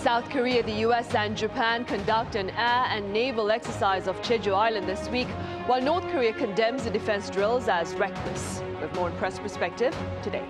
South Korea, the US and Japan conduct an air and naval exercise off Jeju Island this week, while North Korea condemns the defense drills as reckless. We have more in Press Perspective today.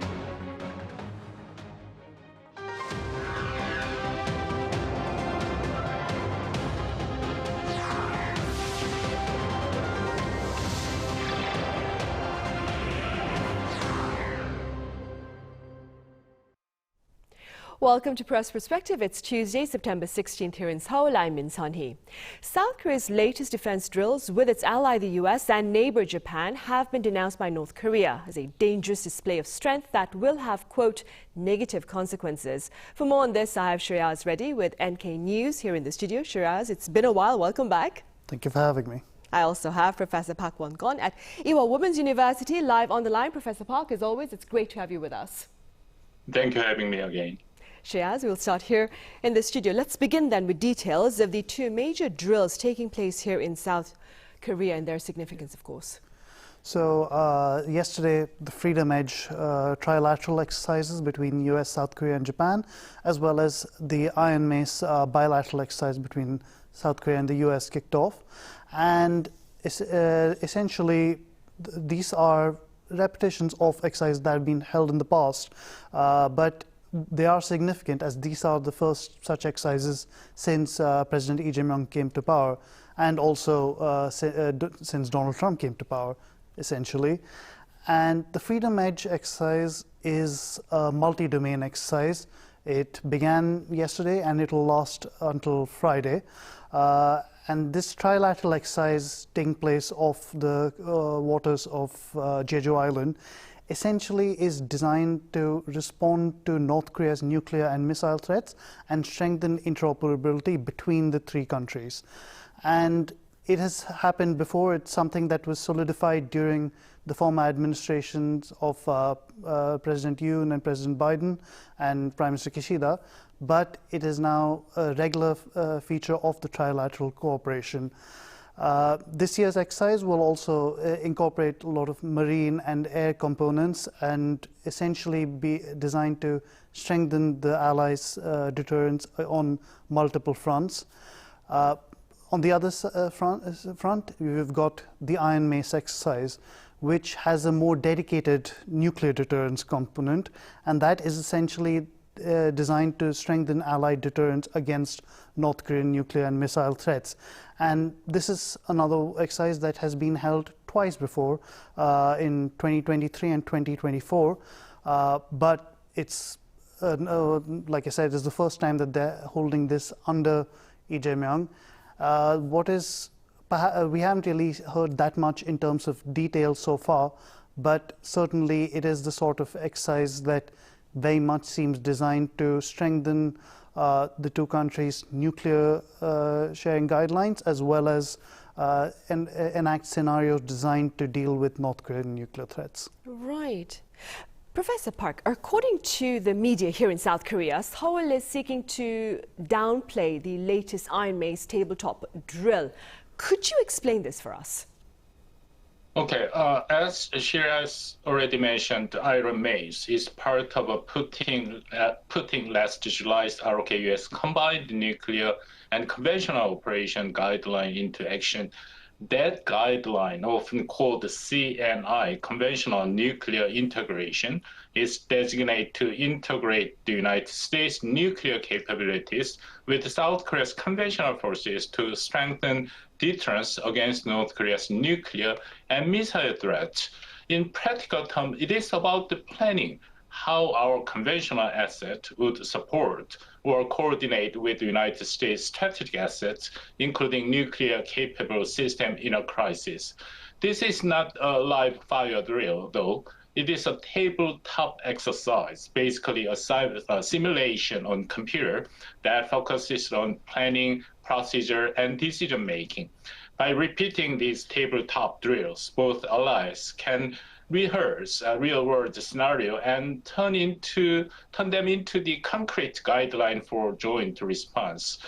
Welcome to Press Perspective. It's Tuesday, September 16th here in Seoul. I'm Min Sunhee. South Korea's latest defense drills with its ally the US and neighbor Japan have been denounced by North Korea as a dangerous display of strength that will have, quote, negative consequences. For more on this, I have Shreyas Reddy with NK News here in the studio. Shreyas, it's been a while. Welcome back. Thank you for having me. I also have Professor Park Won-gon at Ewha Womans University live on the line. Professor Park, as always, it's great to have you with us. Thank you for having me again. Shreyas, we'll start here in the studio. Let's begin then with details of the two major drills taking place here in South Korea and their significance, of course. So yesterday, the Freedom-Edge trilateral exercises between US, South Korea and Japan, as well as the Iron Mace bilateral exercise between South Korea and the US kicked off. And essentially, these are repetitions of exercises that have been held in the past, but they are significant as these are the first such exercises since President Lee Jae-myung came to power, and also since Donald Trump came to power, essentially. And the Freedom Edge exercise is a multi-domain exercise. It began yesterday and it will last until Friday. And this trilateral exercise taking place off the waters of Jeju Island essentially is designed to respond to North Korea's nuclear and missile threats and strengthen interoperability between the three countries. And it has happened before. It's something that was solidified during the former administrations of President Yoon and President Biden and Prime Minister Kishida, but it is now a regular feature of the trilateral cooperation. This year's exercise will also incorporate a lot of marine and air components and essentially be designed to strengthen the Allies' deterrence on multiple fronts. On the other front, we've got the Iron Mace exercise, which has a more dedicated nuclear deterrence component, and that is essentially designed to strengthen Allied deterrence against North Korean nuclear and missile threats. And this is another exercise that has been held twice before, in 2023 and 2024. But it's, like I said, it's the first time that they're holding this under Lee Jae-myung. We haven't really heard that much in terms of detail so far, but certainly it is the sort of exercise that very much seems designed to strengthen the two countries' nuclear sharing guidelines, as well as enact scenarios designed to deal with North Korean nuclear threats. Right. Professor Park, according to the media here in South Korea, Seoul is seeking to downplay the latest Iron Mace tabletop drill. Could you explain this for us? Okay, as Shreyas already mentioned, Iron Mace is part of a putting last July's ROK-US combined nuclear and conventional operation guideline into action. That guideline, often called the CNI, Conventional Nuclear Integration, is designated to integrate the United States nuclear capabilities with South Korea's conventional forces to strengthen deterrence against North Korea's nuclear and missile threats. In practical terms, it is about the planning how our conventional assets would support or coordinate with the United States strategic assets, including nuclear-capable system in a crisis. This is not a live fire drill, though. It is a tabletop exercise, basically a simulation on computer that focuses on planning, procedure, and decision-making. By repeating these tabletop drills, both allies can rehearse a real-world scenario and turn them into the concrete guideline for joint response.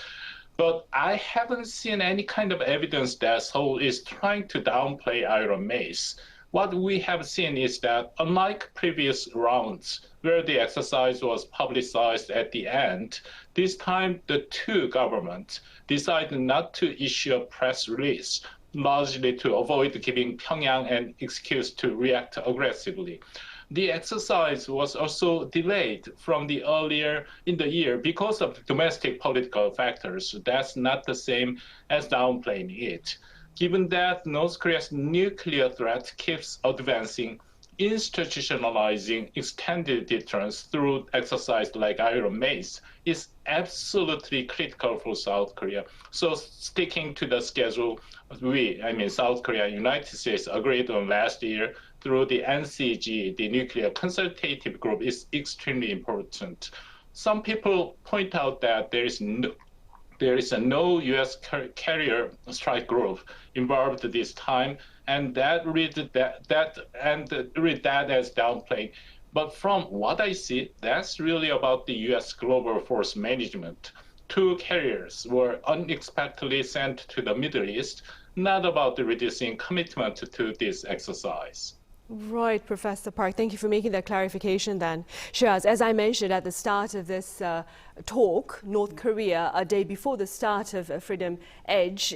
But I haven't seen any kind of evidence that Seoul is trying to downplay Iron Mace. what we have seen is that unlike previous rounds, where the exercise was publicized at the end, this time the two governments decided not to issue a press release, largely to avoid giving Pyongyang an excuse to react aggressively. The exercise was also delayed from the earlier in the year because of domestic political factors. That's not the same as downplaying it. Given that North Korea's nuclear threat keeps advancing, institutionalizing extended deterrence through exercise like Iron Mace is absolutely critical for South Korea. So sticking to the schedule South Korea and United States agreed on last year through the NCG, the Nuclear Consultative Group, is extremely important. Some people point out that there is no U.S. carrier strike group involved this time, and read that as downplaying. But from what I see, that's really about the U.S. global force management. Two carriers were unexpectedly sent to the Middle East, not about the reducing commitment to this exercise. Right, Professor Park. Thank you for making that clarification then. Shreyas, as I mentioned at the start of this talk, North Korea, a day before the start of Freedom-Edge,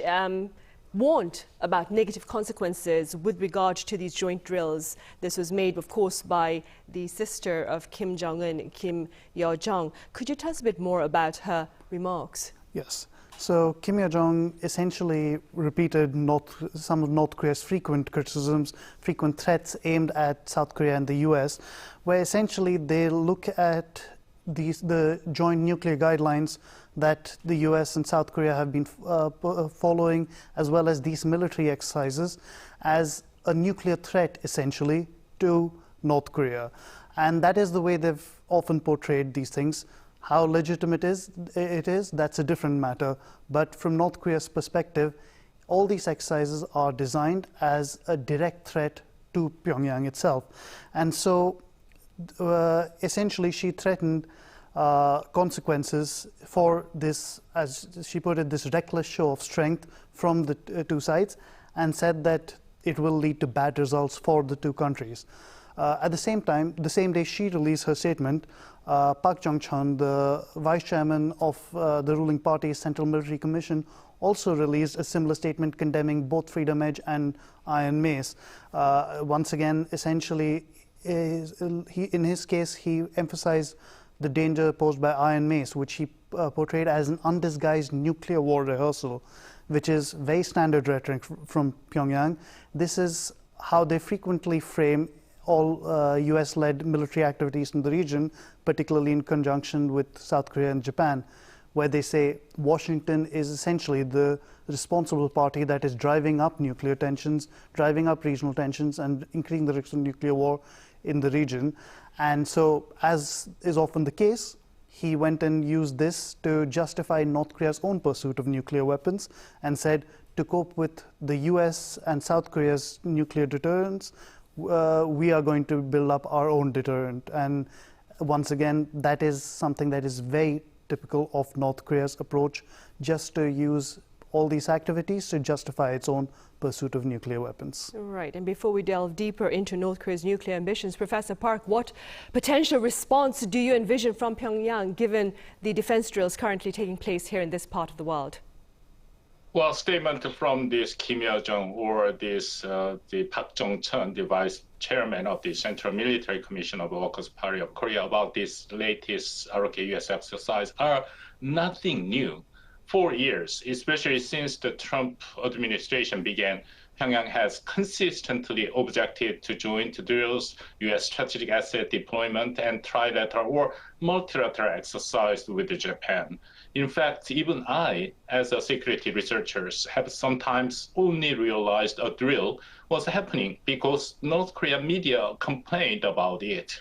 warned about negative consequences with regard to these joint drills. This was made, of course, by the sister of Kim Jong-un, Kim Yo-jong. Could you tell us a bit more about her remarks? Yes. So Kim Yo-jong essentially repeated some of North Korea's frequent criticisms, frequent threats aimed at South Korea and the US, where essentially they look at the joint nuclear guidelines that the US and South Korea have been following, as well as these military exercises, as a nuclear threat essentially to North Korea. And that is the way they've often portrayed these things. How legitimate it is, that's a different matter. But from North Korea's perspective, all these exercises are designed as a direct threat to Pyongyang itself. And so essentially she threatened consequences for this, as she put it, this reckless show of strength from the two sides, and said that it will lead to bad results for the two countries. At the same time, the same day she released her statement, Park Jong-chun, the vice chairman of the ruling party's Central Military Commission, also released a similar statement condemning both Freedom-Edge and Iron Mace. Once again, essentially, in his case, he emphasized the danger posed by Iron Mace, which he portrayed as an undisguised nuclear war rehearsal, which is very standard rhetoric from Pyongyang. This is how they frequently frame all US-led military activities in the region, particularly in conjunction with South Korea and Japan, where they say Washington is essentially the responsible party that is driving up nuclear tensions, driving up regional tensions, and increasing the risk of nuclear war in the region. And so, as is often the case, he went and used this to justify North Korea's own pursuit of nuclear weapons, and said to cope with the US and South Korea's nuclear deterrence, we are going to build up our own deterrent. And once again, that is something that is very typical of North Korea's approach, just to use all these activities to justify its own pursuit of nuclear weapons. Right, and before we delve deeper into North Korea's nuclear ambitions, Professor Park, what potential response do you envision from Pyongyang, given the defense drills currently taking place here in this part of the world? Well, statement from this Kim Yo-jong or this the Park Jong-chun, the vice chairman of the Central Military Commission of the Workers' Party of Korea, about this latest ROK-US exercise are nothing new. 4 years, especially since the Trump administration began, Pyongyang has consistently objected to joint drills, U.S. strategic asset deployment, and trilateral or multilateral exercise with Japan. In fact, even I, as a security researcher, have sometimes only realized a drill was happening because North Korean media complained about it.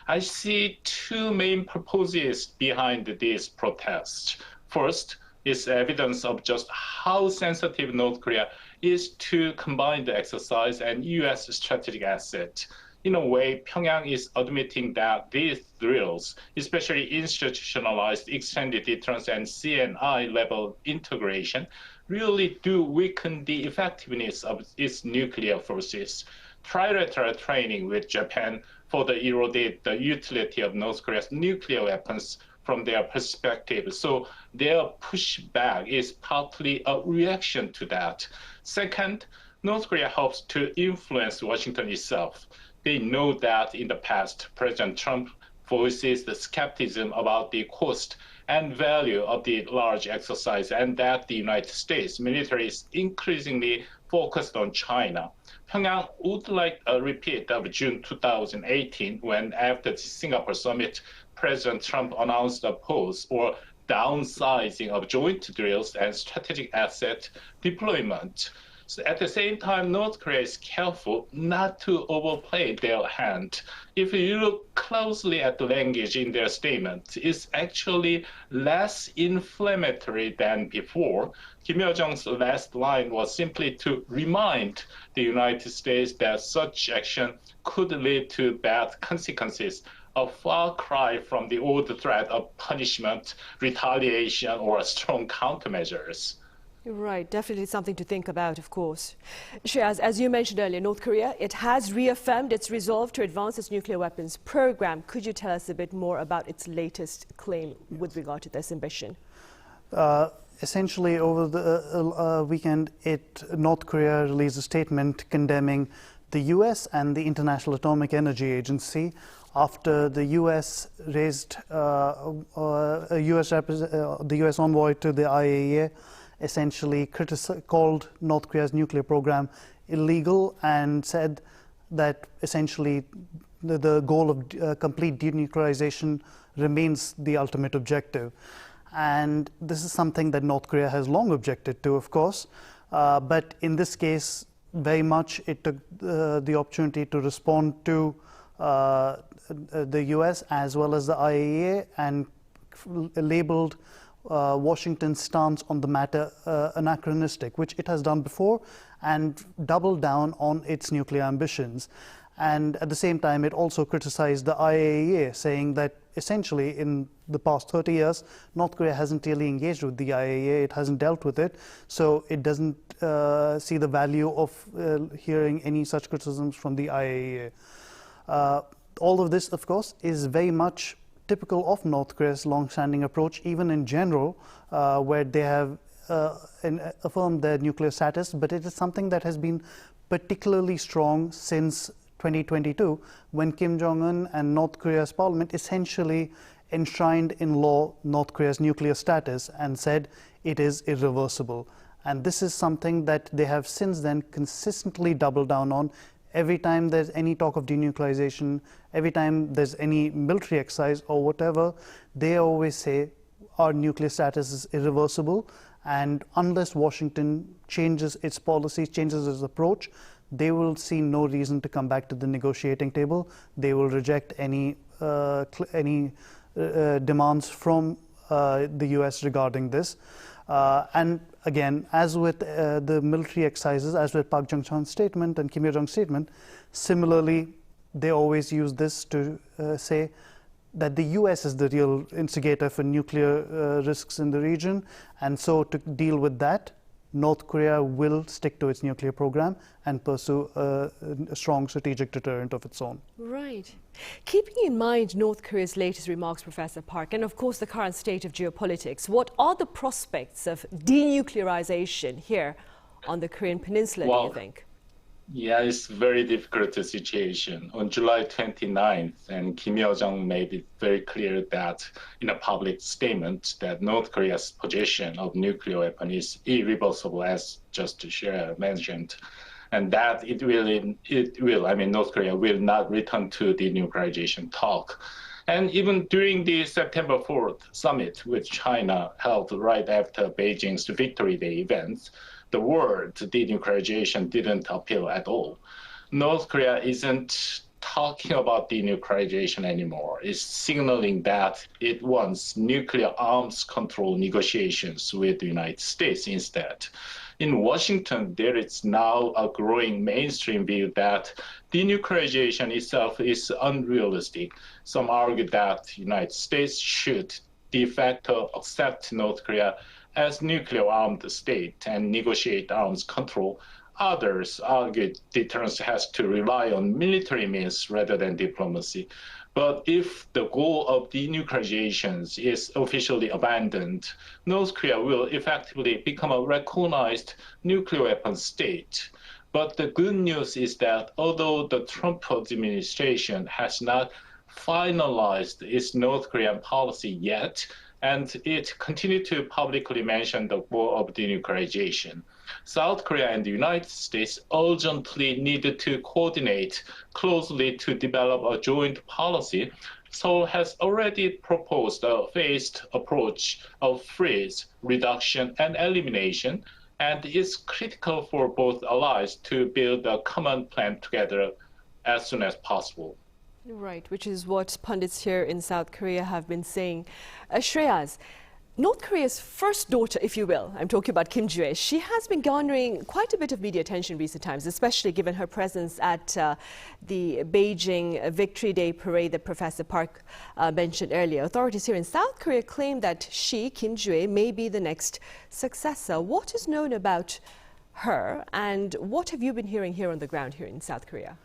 I see two main purposes behind these protests. First, is evidence of just how sensitive North Korea is to combine the exercise and U.S. strategic asset. In a way, Pyongyang is admitting that these drills, especially institutionalized extended deterrence and CNI level integration, really do weaken the effectiveness of its nuclear forces. trilateral training with Japan further eroded the utility of North Korea's nuclear weapons from their perspective. So their pushback is partly a reaction to that. Second, North Korea hopes to influence Washington itself. They know that in the past, President Trump voices the skepticism about the cost and value of the large exercise, and that the United States military is increasingly focused on China. Pyongyang would like a repeat of June 2018, when after the Singapore summit, President Trump announced a pause or downsizing of joint drills and strategic asset deployment. So at the same time, North Korea is careful not to overplay their hand. If you look closely at the language in their statement, it's actually less inflammatory than before. Kim Yo-jong's last line was simply to remind the United States that such action could lead to bad consequences, a far cry from the old threat of punishment, retaliation, or strong countermeasures. Right, definitely something to think about, of course. Shreyas, as you mentioned earlier, North Korea, it has reaffirmed its resolve to advance its nuclear weapons program. Could you tell us a bit more about its latest claim with regard to this ambition? Essentially, over the weekend, North Korea released a statement condemning the U.S. and the International Atomic Energy Agency after the U.S. raised the U.S. envoy to the IAEA essentially called North Korea's nuclear program illegal and said that essentially the goal of complete denuclearization remains the ultimate objective. And this is something that North Korea has long objected to, of course, but in this case, very much it took the opportunity to respond to the US as well as the IAEA and labeled Washington's stance on the matter anachronistic, which it has done before, and doubled down on its nuclear ambitions. And at the same time, it also criticized the IAEA, saying that essentially in the past 30 years, North Korea hasn't really engaged with the IAEA, it hasn't dealt with it, so it doesn't see the value of hearing any such criticisms from the IAEA. All of this, of course, is very much typical of North Korea's long-standing approach, even in general, where they have affirmed their nuclear status, but it is something that has been particularly strong since 2022, when Kim Jong-un and North Korea's parliament essentially enshrined in law North Korea's nuclear status and said it is irreversible. And this is something that they have since then consistently doubled down on. Every time there's any talk of denuclearization, every time there's any military exercise or whatever, they always say our nuclear status is irreversible, and unless Washington changes its policies, changes its approach, they will see no reason to come back to the negotiating table. They will reject any demands from the US regarding this. And again, as with the military exercises, as with Park Jong-cheon's statement and Kim Yo-jong's statement, similarly, they always use this to say that the US is the real instigator for nuclear risks in the region. And so to deal with that, North Korea will stick to its nuclear program and pursue a strong strategic deterrent of its own. Right. Keeping in mind North Korea's latest remarks, Professor Park, and of course the current state of geopolitics, what are the prospects of denuclearization here on the Korean Peninsula, do you think? Yeah, it's a very difficult situation. On July 29th, and Kim Yo-jong made it very clear that in a public statement that North Korea's possession of nuclear weapon is irreversible, as just Shreyas mentioned, and that North Korea will not return to the denuclearization talk. And even during the September 4th summit with China held right after Beijing's Victory Day event, the word denuclearization didn't appear at all. North Korea isn't talking about denuclearization anymore. It's signaling that it wants nuclear arms control negotiations with the United States instead. In Washington, there is now a growing mainstream view that denuclearization itself is unrealistic. Some argue that the United States should de facto accept North Korea as nuclear-armed state and negotiate arms control others argued deterrence has to rely on military means rather than diplomacy. But if the goal of denuclearization is officially abandoned, North Korea will effectively become a recognized nuclear weapon state. But the good news is that although the Trump administration has not finalized its North Korean policy yet, and it continued to publicly mention the goal of denuclearization, South Korea and the United States urgently needed to coordinate closely to develop a joint policy. Seoul has already proposed a phased approach of freeze, reduction, and elimination, and it's critical for both allies to build a common plan together as soon as possible. Right, which is what pundits here in South Korea have been saying. Shreyas, North Korea's first daughter, if you will, I'm talking about Kim Joo-ae, she has been garnering quite a bit of media attention in recent times, especially given her presence at the Beijing Victory Day parade that Professor Park mentioned earlier. Authorities here in South Korea claim that she, Kim Joo-ae, may be the next successor. What is known about her, and what have you been hearing here on the ground here in South Korea?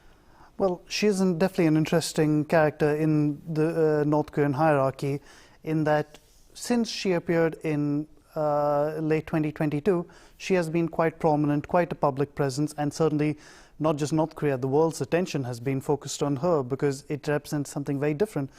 Well, she's definitely an interesting character in the North Korean hierarchy, in that since she appeared in late 2022, she has been quite prominent, quite a public presence, and certainly not just North Korea, the world's attention has been focused on her because it represents something very different.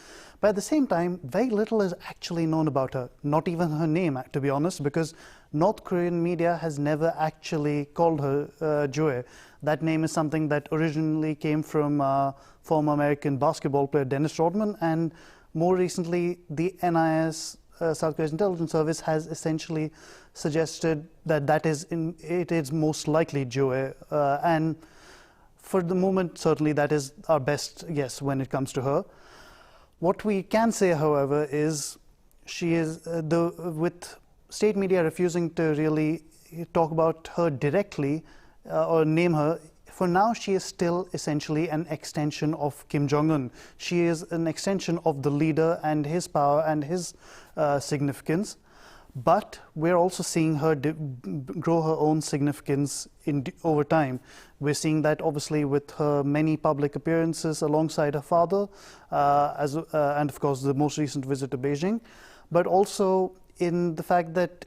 But at the same time, very little is actually known about her, not even her name, to be honest, because North Korean media has never actually called her Joo-ae. That name is something that originally came from former American basketball player Dennis Rodman, and more recently, the NIS, South Korea's intelligence service, has essentially suggested that it is most likely Joo-ae, and for the moment, certainly that is our best guess when it comes to her. What we can say, however, is she is, with state media refusing to really talk about her directly or name her, for now she is still essentially an extension of Kim Jong-un. She is an extension of the leader and his power and his significance. But we're also seeing her grow her own significance over time. We're seeing that obviously with her many public appearances alongside her father, and of course the most recent visit to Beijing, but also in the fact that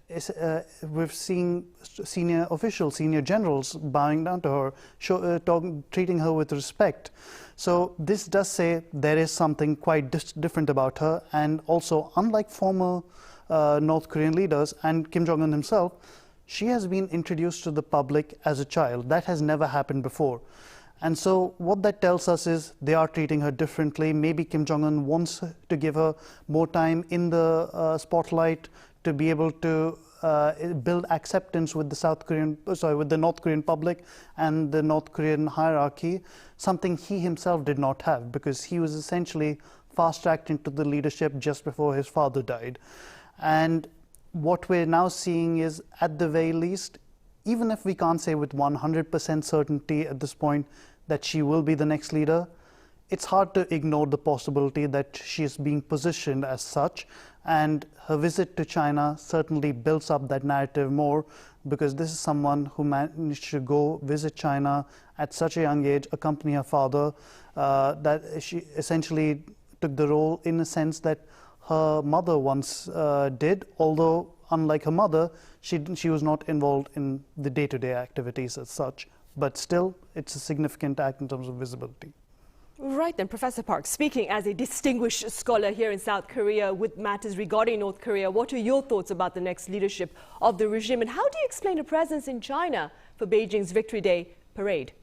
we've seen senior officials, senior generals bowing down to her, treating her with respect. So this does say there is something quite different about her, and also unlike former North Korean leaders and Kim Jong-un himself, she has been introduced to the public as a child. That has never happened before. And so what that tells us is they are treating her differently. Maybe Kim Jong-un wants to give her more time in the spotlight to be able to build acceptance with the North Korean public and the North Korean hierarchy, something he himself did not have because he was essentially fast-tracked into the leadership just before his father died. And what we're now seeing is, at the very least, even if we can't say with 100% certainty at this point that she will be the next leader, it's hard to ignore the possibility that she is being positioned as such. And her visit to China certainly builds up that narrative more, because this is someone who managed to go visit China at such a young age, accompany her father, that she essentially took the role in a sense that her mother once did, although unlike her mother, she was not involved in the day-to-day activities as such. But still, it's a significant act in terms of visibility. Right then, Professor Park, speaking as a distinguished scholar here in South Korea with matters regarding North Korea, what are your thoughts about the next leadership of the regime, and how do you explain a presence in China for Beijing's Victory Day parade?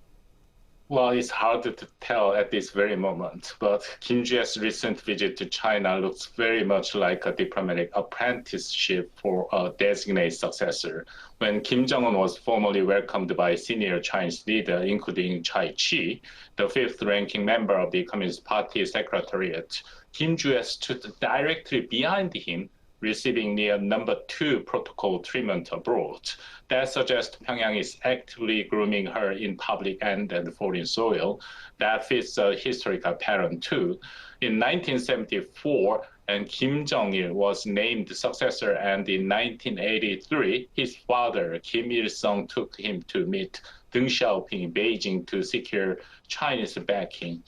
Well, it's hard to tell at this very moment, but Kim Joo-ae's recent visit to China looks very much like a diplomatic apprenticeship for a designated successor. When Kim Jong-un was formally welcomed by senior Chinese leader, including Chai Chi, the fifth-ranking member of the Communist Party Secretariat, Kim Joo-ae stood directly behind him, receiving near number 2 protocol treatment abroad. That suggests Pyongyang is actively grooming her in public and foreign soil. That fits a historical pattern too. In 1974, and Kim Jong-il was named successor, and in 1983, his father, Kim Il-sung, took him to meet Deng Xiaoping in Beijing to secure Chinese backing.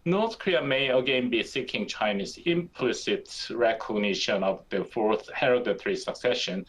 North Korea may again be seeking Chinese implicit recognition of the fourth hereditary succession,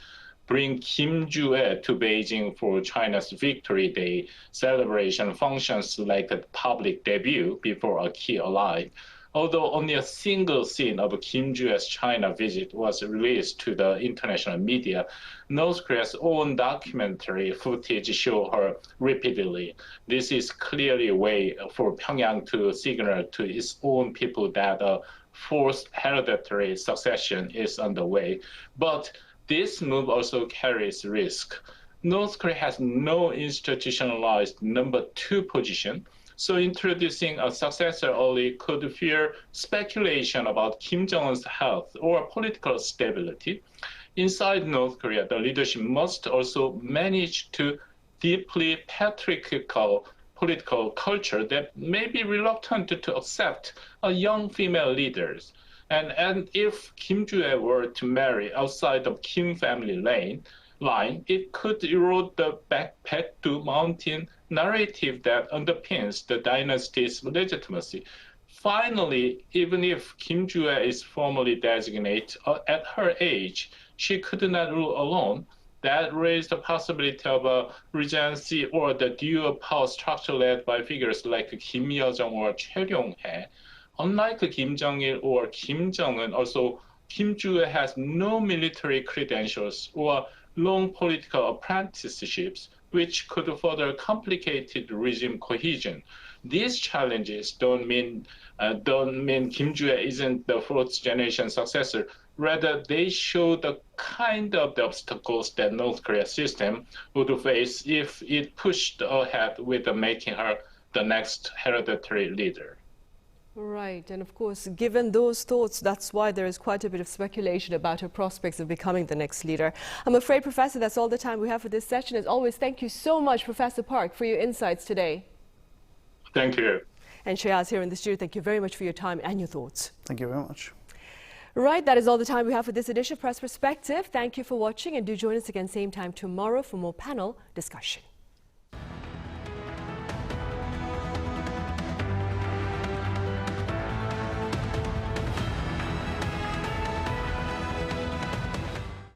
bring Kim Ju-e to Beijing for China's Victory Day celebration functions like a public debut before a key ally. Although only a single scene of Kim Ju-e's China visit was released to the international media, North Korea's own documentary footage show her repeatedly. This is clearly a way for Pyongyang to signal to its own people that a fourth hereditary succession is underway. But this move also carries risk. North Korea has no institutionalized number two position, so introducing a successor early could fear speculation about Kim Jong-un's health or political stability. Inside North Korea, the leadership must also manage to deeply patriarchal political culture that may be reluctant to accept young female leaders. And if Kim Ju-e were to marry outside of Kim family line, it could erode the backpack to mountain narrative that underpins the dynasty's legitimacy. Finally, even if Kim Ju-e is formally designated at her age, she could not rule alone. That raised the possibility of a regency or the dual power structure led by figures like Kim Yo-jong or Choi Ryong-hae. Unlike Kim Jong-il or Kim Jong-un, also Kim Ju-e has no military credentials or long political apprenticeships, which could further complicate regime cohesion. These challenges don't mean Kim Ju-e isn't the fourth generation successor. Rather, they show the kind of the obstacles that North Korea's system would face if it pushed ahead with making her the next hereditary leader. Right, and of course, given those thoughts, that's why there is quite a bit of speculation about her prospects of becoming the next leader. I'm afraid, Professor, that's all the time we have for this session. As always, thank you so much, Professor Park, for your insights today. Thank you. And Shreyas here in the studio, thank you very much for your time and your thoughts. Thank you very much. Right, that is all the time we have for this edition of Press Perspective. Thank you for watching, and do join us again same time tomorrow for more panel discussion.